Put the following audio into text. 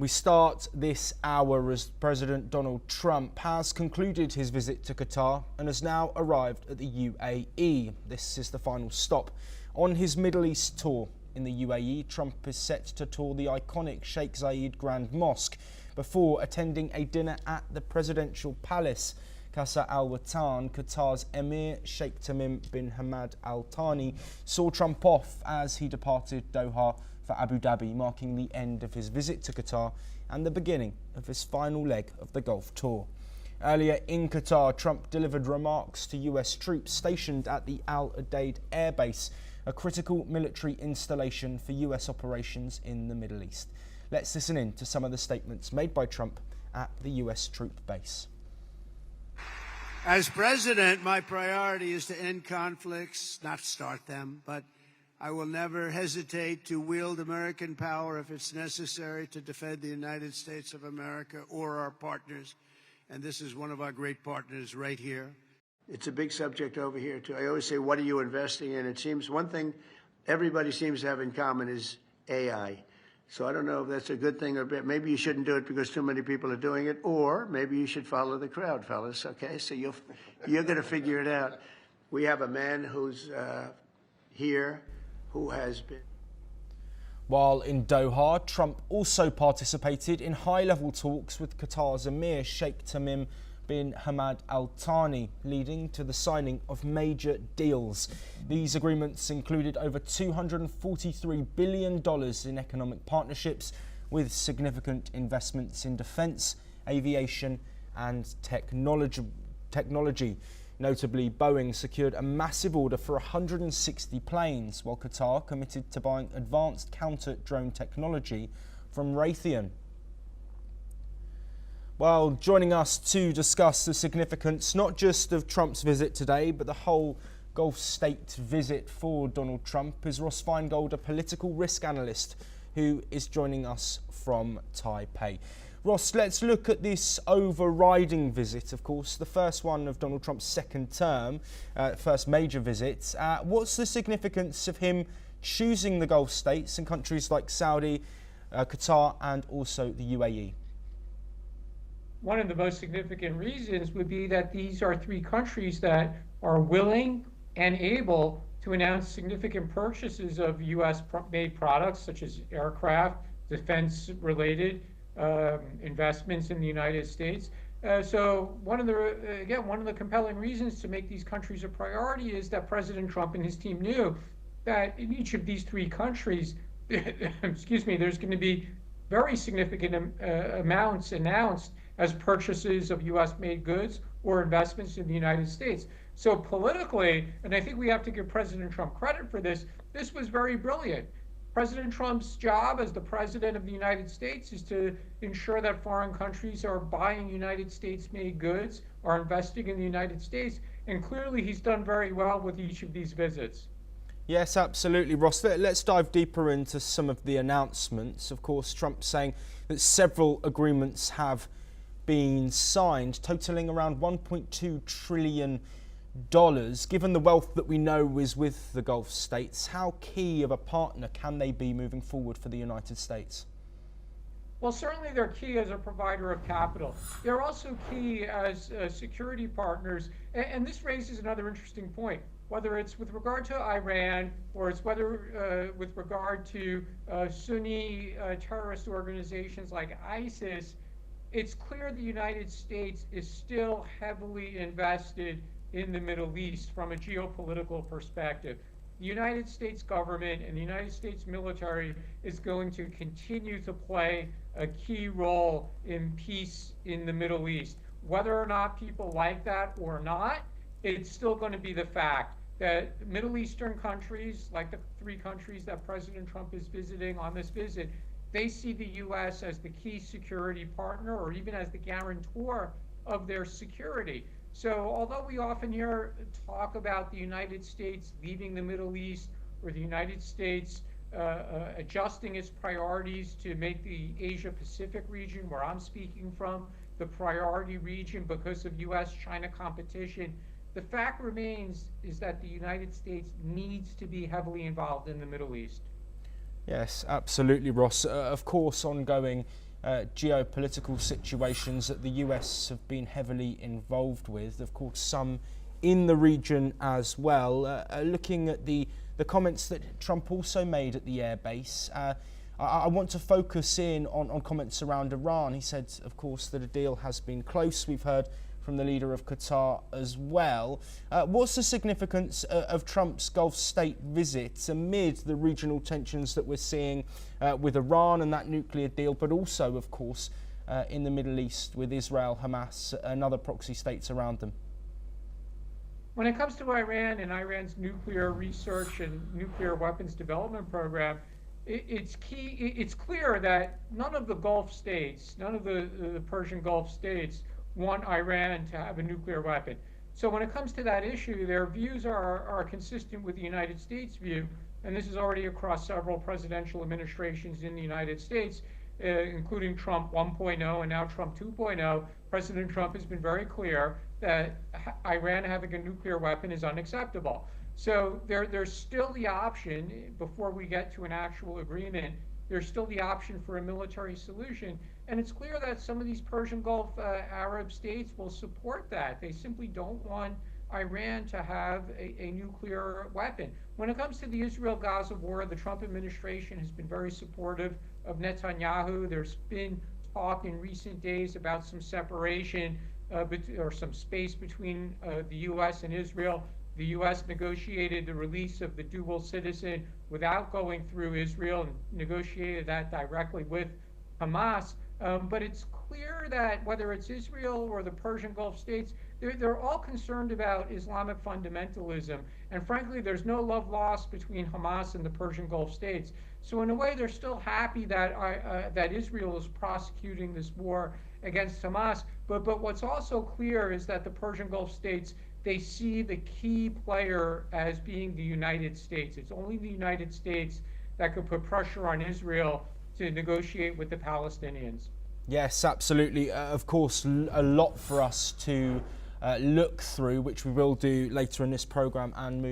We start this hour as President Donald Trump has concluded his visit to Qatar and has now arrived at the UAE. This is the final stop on his Middle East tour. In the UAE, Trump is set to tour the iconic Sheikh Zayed Grand Mosque before attending a dinner at the presidential palace. Qasr Al Watan, Qatar's Emir Sheikh Tamim bin Hamad Al Thani, saw Trump off as he departed Doha for Abu Dhabi, marking the end of his visit to Qatar and the beginning of his final leg of the Gulf tour. Earlier in Qatar, Trump delivered remarks to US troops stationed at the Al Udeid Air Base, a critical military installation for US operations in the Middle East. Let's listen in to some of the statements made by Trump at the US troop base. As president, my priority is to end conflicts, not start them, but I will never hesitate to wield American power if it's necessary to defend the United States of America or our partners. And this is one of our great partners right here. It's a big subject over here, too. I always say, what are you investing in? It seems one thing everybody seems to have in common is AI. So I don't know if that's a good thing or bad. Maybe you shouldn't do it because too many people are doing it, or maybe you should follow the crowd, fellas, okay? So you're going to figure it out. We have a man who's here who has been. While in Doha, Trump also participated in high-level talks with Qatar's Emir Sheikh Tamim bin Hamad Al Thani, leading to the signing of major deals. These agreements included over $243 billion in economic partnerships, with significant investments in defence, aviation and technology. Notably, Boeing secured a massive order for 160 planes, while Qatar committed to buying advanced counter-drone technology from Raytheon. Well, joining us to discuss the significance not just of Trump's visit today, but the whole Gulf state visit for Donald Trump is Ross Feingold, a political risk analyst who is joining us from Taipei. Ross, let's look at this overriding visit, of course, the first one of Donald Trump's second term, first major visit. What's the significance of him choosing the Gulf states and countries like Saudi, Qatar and also the UAE? One of the most significant reasons would be that these are three countries that are willing and able to announce significant purchases of U.S.-made products such as aircraft, defense-related investments in the United States. So one of the compelling reasons to make these countries a priority is that President Trump and his team knew that in each of these three countries, there's going to be very significant amounts announced as purchases of U.S.-made goods or investments in the United States. So politically, and I think we have to give President Trump credit for this, this was very brilliant. President Trump's job as the president of the United States is to ensure that foreign countries are buying United States-made goods, are investing in the United States, and clearly he's done very well with each of these visits. Yes, absolutely, Ross. Let's dive deeper into some of the announcements. Of course, Trump saying that several agreements have been signed, totaling around $1.2 trillion. Given the wealth that we know is with the Gulf states, how key of a partner can they be moving forward for the United States? Well, certainly they're key as a provider of capital. They're also key as security partners. And this raises another interesting point. Whether it's with regard to Iran or it's with regard to Sunni terrorist organizations like ISIS, it's clear the United States is still heavily invested in the Middle East from a geopolitical perspective. The United States government and the United States military is going to continue to play a key role in peace in the Middle East. Whether or not people like that or not, it's still going to be the fact that Middle Eastern countries, like the three countries that President Trump is visiting on this visit, they see the U.S. as the key security partner or even as the guarantor of their security. So although we often hear talk about the United States leaving the Middle East or the United States adjusting its priorities to make the Asia-Pacific region, where I'm speaking from, the priority region because of U.S.-China competition, the fact remains is that the United States needs to be heavily involved in the Middle East. Yes, absolutely, Ross. Of course, ongoing geopolitical situations that the US have been heavily involved with. Of course, some in the region as well. Looking at the comments that Trump also made at the airbase, I want to focus in on comments around Iran. He said, of course, that a deal has been close. We've heard from the leader of Qatar as well. What's the significance of Trump's Gulf state visit amid the regional tensions that we're seeing with Iran and that nuclear deal, but also, of course, in the Middle East with Israel, Hamas, and other proxy states around them? When it comes to Iran and Iran's nuclear research and nuclear weapons development program, it's clear that none of the Gulf states, none of the Persian Gulf states want Iran to have a nuclear weapon. So when it comes to that issue, their views are consistent with the United States view, and this is already across several presidential administrations in the United States, including Trump 1.0 and now Trump 2.0. President Trump has been very clear that Iran having a nuclear weapon is unacceptable. So there's still the option, before we get to an actual agreement, there's still the option for a military solution. And it's clear that some of these Persian Gulf Arab states will support that. They simply don't want Iran to have a nuclear weapon. When it comes to the Israel-Gaza war, the Trump administration has been very supportive of Netanyahu. There's been talk in recent days about some separation or some space between the U.S. and Israel. The U.S. negotiated the release of the dual citizen without going through Israel and negotiated that directly with Hamas. But it's clear that whether it's Israel or the Persian Gulf states, they're all concerned about Islamic fundamentalism. And frankly, there's no love lost between Hamas and the Persian Gulf states. So in a way, they're still happy that that Israel is prosecuting this war against Hamas. But what's also clear is that the Persian Gulf states, they see the key player as being the United States. It's only the United States that could put pressure on Israel to negotiate with the Palestinians. Yes, absolutely. Of course, a lot for us to look through, which we will do later in this programme and move